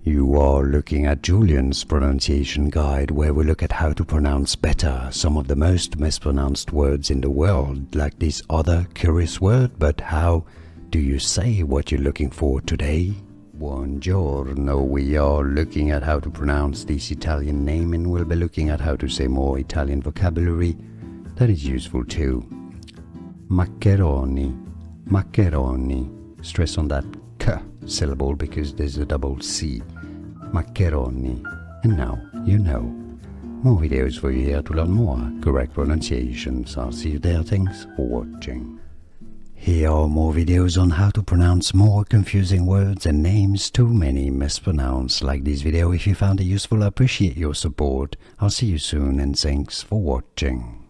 You are looking at Julian's pronunciation guide, where we look at how to pronounce better some of the most mispronounced words in the world, like this other curious word. But how do you say what you're looking for today? Buongiorno. We are looking at how to pronounce this Italian name, and we'll be looking at how to say more Italian vocabulary that is useful too. Maccheroni. Maccheroni. Stress on that k syllable because there's a double C. Maccheroni. And now you know. More videos for you here to learn more correct pronunciations. I'll see you there. Thanks for watching. Here are more videos on how to pronounce more confusing words and names too many mispronounced. Like this video if you found it useful. I appreciate your support. I'll see you soon and thanks for watching.